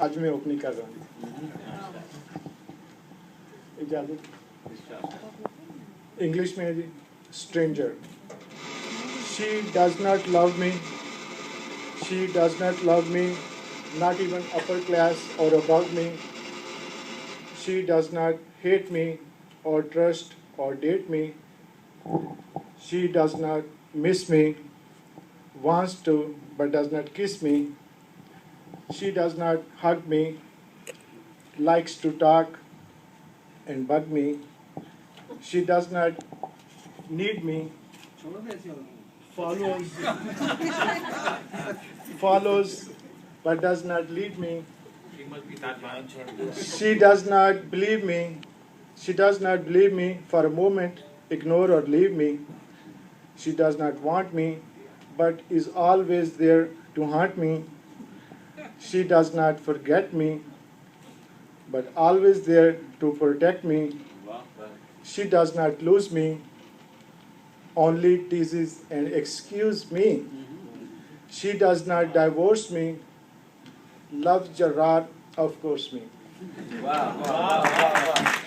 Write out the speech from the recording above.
आज मैं ओपनिंग कर रहा हूँ। इजाज़त इंग्लिश में है जी। Stranger. She does not love me. She does not love me. Not even upper class or above me. She does not hate me or trust or date me. She does not miss me. Wants to but does not kiss me. She does not hug me, likes to talk and bug me. She does not need me, follows but does not lead me. She does not believe me. She does not believe me for a moment, ignore or leave me. She does not want me, but is always there to haunt me. She does not forget me, but always there to protect me. She does not lose me, only teases and excuses me. She does not divorce me, loves Jarrar, of course me. Wow.